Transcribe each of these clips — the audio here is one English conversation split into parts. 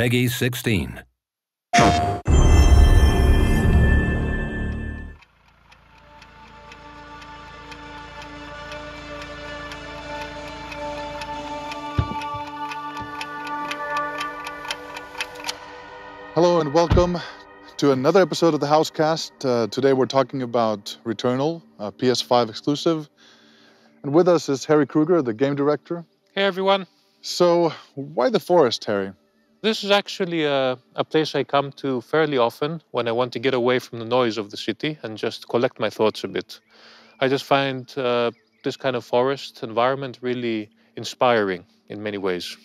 Peggy 16. Hello and welcome to another episode of the Housecast. Today we're talking about Returnal, a PS5 exclusive. And with us is Harry Kruger, the game director. Hey everyone. So why the forest, Harry? This is actually a place I come to fairly often when I want to get away from the noise of the city and just collect my thoughts a bit. I just find this kind of forest environment really inspiring in many ways.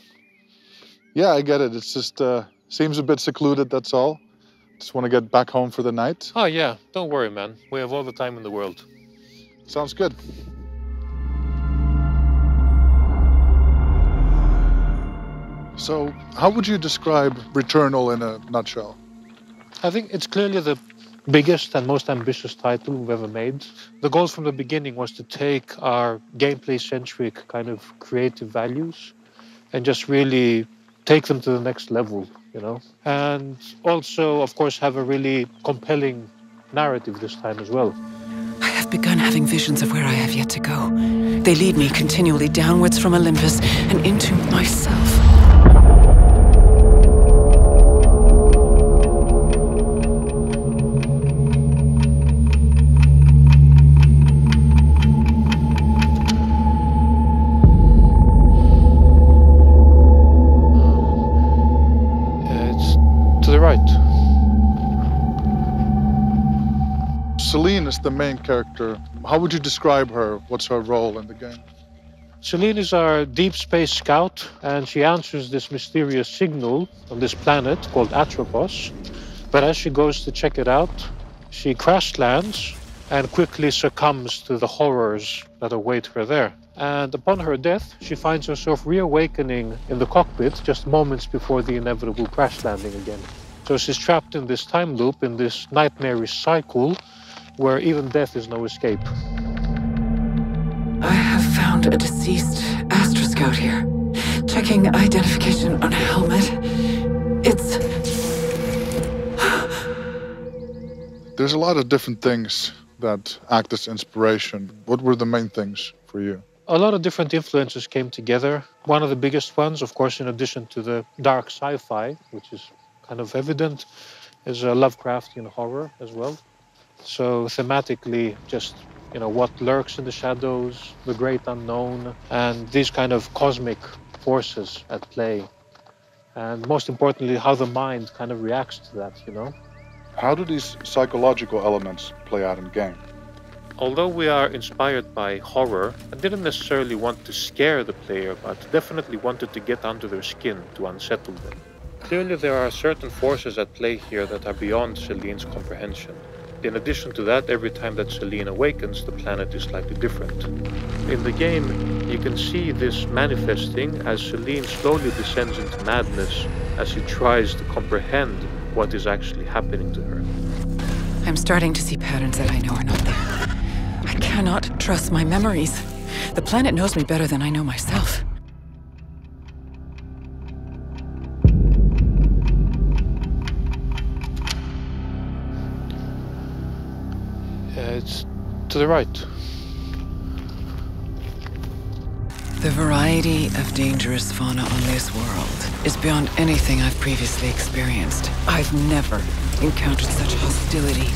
Yeah, I get it. It's just seems a bit secluded, that's all. Just want to get back home for the night. Oh yeah, don't worry man. We have all the time in the world. Sounds good. So, how would you describe Returnal in a nutshell? I think it's clearly the biggest and most ambitious title we've ever made. The goal from the beginning was to take our gameplay-centric kind of creative values and just really take them to the next level, you know? And also, of course, have a really compelling narrative this time as well. I have begun having visions of where I have yet to go. They lead me continually downwards from Olympus and into myself. Celine is the main character. How would you describe her? What's her role in the game? Celine is our deep space scout, and she answers this mysterious signal on this planet called Atropos. But as she goes to check it out, she crash lands and quickly succumbs to the horrors that await her there. And upon her death, she finds herself reawakening in the cockpit just moments before the inevitable crash landing again. So she's trapped in this time loop, in this nightmarish cycle, where even death is no escape. I have found a deceased Astra Scout here. Checking identification on helmet. It's... There's a lot of different things that act as inspiration. What were the main things for you? A lot of different influences came together. One of the biggest ones, of course, in addition to the dark sci-fi, which is kind of evident, is Lovecraftian horror as well. So thematically, just, you know, what lurks in the shadows, the great unknown, and these kind of cosmic forces at play. And most importantly, how the mind kind of reacts to that, you know? How do these psychological elements play out in game? Although we are inspired by horror, I didn't necessarily want to scare the player, but definitely wanted to get under their skin to unsettle them. Clearly, there are certain forces at play here that are beyond Celine's comprehension. In addition to that, every time that Celine awakens, the planet is slightly different. In the game, you can see this manifesting as Celine slowly descends into madness as she tries to comprehend what is actually happening to her. I'm starting to see patterns that I know are not there. I cannot trust my memories. The planet knows me better than I know myself. It's to the right. The variety of dangerous fauna on this world is beyond anything I've previously experienced. I've never encountered such hostility.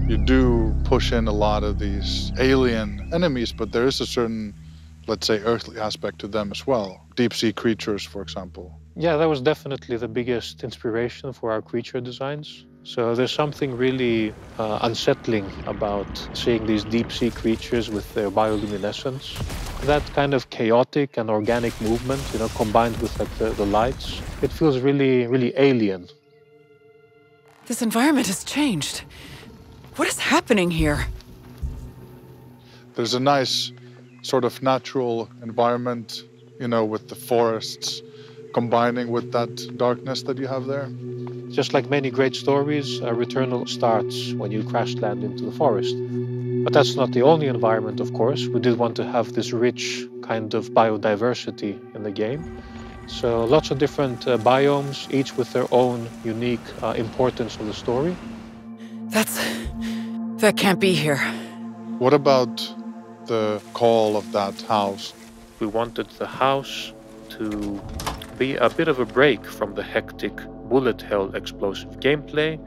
You do push in a lot of these alien enemies, but there is a certain, let's say, earthly aspect to them as well. Deep-sea creatures, for example. Yeah, that was definitely the biggest inspiration for our creature designs. So there's something really unsettling about seeing these deep-sea creatures with their bioluminescence. That kind of chaotic and organic movement, you know, combined with like the lights, it feels really, really alien. This environment has changed. What is happening here? There's a nice sort of natural environment, you know, with the forests combining with that darkness that you have there. Just like many great stories, Returnal starts when you crash land into the forest. But that's not the only environment, of course. We did want to have this rich kind of biodiversity in the game. So lots of different biomes, each with their own unique importance of the story. That can't be here. What about the call of that house? We wanted the house to be a bit of a break from the hectic, bullet hell explosive gameplay,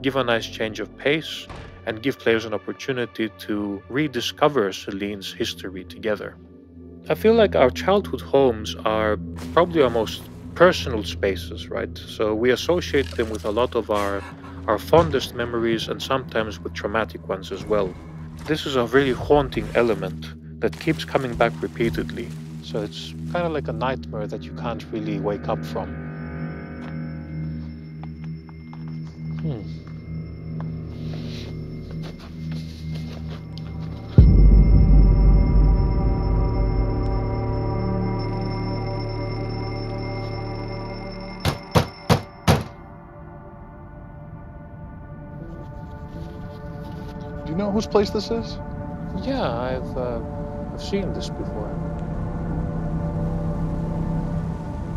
give a nice change of pace, and give players an opportunity to rediscover Celine's history together. I feel like our childhood homes are probably our most personal spaces, right? So we associate them with a lot of our fondest memories and sometimes with traumatic ones as well. This is a really haunting element that keeps coming back repeatedly. So it's kind of like a nightmare that you can't really wake up from. Do you know whose place this is? Yeah, I've seen this before.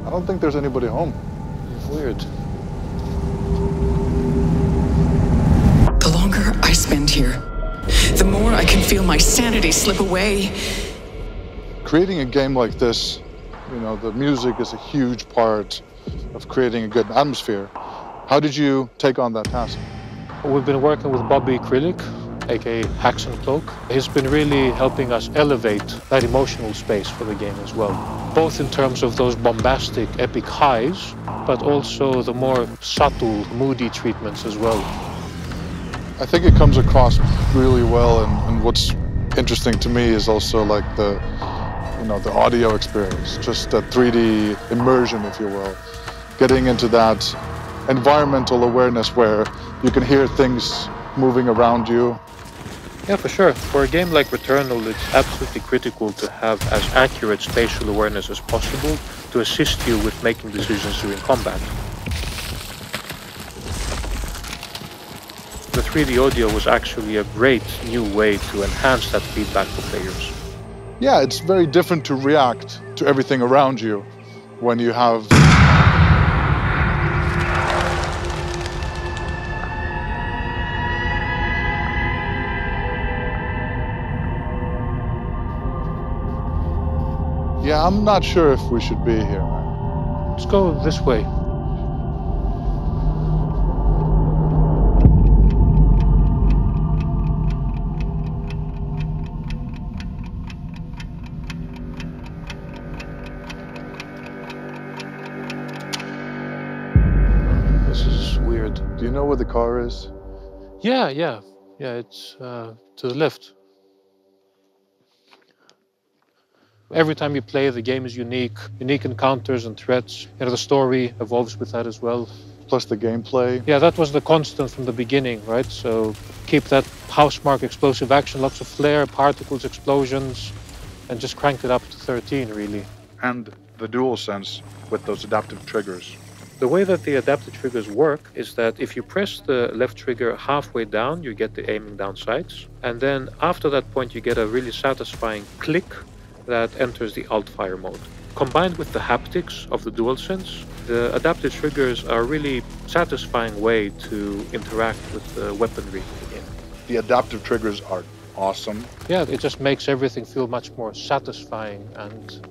I don't think there's anybody home. Weird. The longer I spend here, the more I can feel my sanity slip away. Creating a game like this, you know, the music is a huge part of creating a good atmosphere. How did you take on that task? We've been working with Bobby Acrylic, aka Hacks and Cloak. He's been really helping us elevate that emotional space for the game as well. Both in terms of those bombastic, epic highs, but also the more subtle, moody treatments as well. I think it comes across really well, and what's interesting to me is also like the audio experience, just that 3D immersion, if you will. Getting into that environmental awareness where you can hear things moving around you. Yeah, for sure. For a game like Returnal, it's absolutely critical to have as accurate spatial awareness as possible to assist you with making decisions during combat. The 3D audio was actually a great new way to enhance that feedback for players. Yeah, it's very different to react to everything around you when you have Yeah, I'm not sure if we should be here, man. Let's go this way. This is weird. Do you know where the car is? Yeah, it's to the left. Every time you play, the game is unique encounters and threats. You know, the story evolves with that as well. Plus the gameplay. Yeah, that was the constant from the beginning, right? So keep that housemark explosive action, lots of flare, particles, explosions, and just crank it up to 13, really. And the dual sense with those adaptive triggers. The way that the adaptive triggers work is that if you press the left trigger halfway down, you get the aiming down sights. And then after that point, you get a really satisfying click that enters the alt-fire mode. Combined with the haptics of the DualSense, the adaptive triggers are a really satisfying way to interact with the weaponry in the game. The adaptive triggers are awesome. Yeah, it just makes everything feel much more satisfying and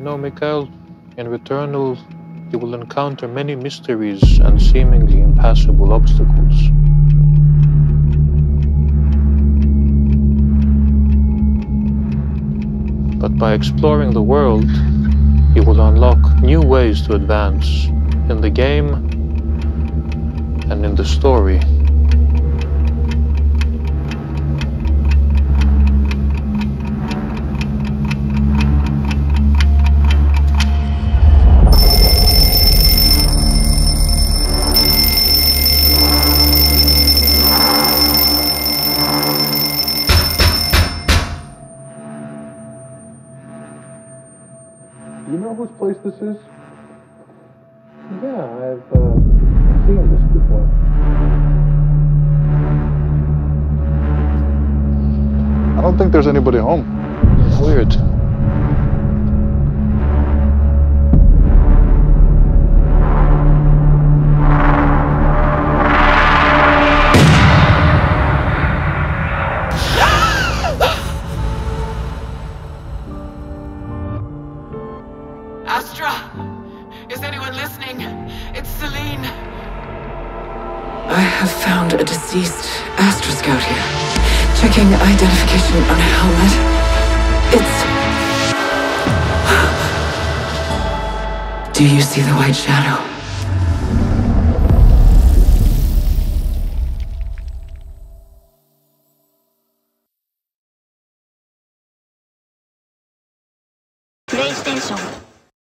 You know, Mikhail, in Returnal, you will encounter many mysteries and seemingly impassable obstacles. But by exploring the world, you will unlock new ways to advance in the game and in the story. Do you know whose place this is? Yeah, I've seen this before. I don't think there's anybody home. Weird. Astra! Is anyone listening? It's Celine. I have found a deceased Astra Scout here. Checking identification on a helmet. Do you see the white shadow?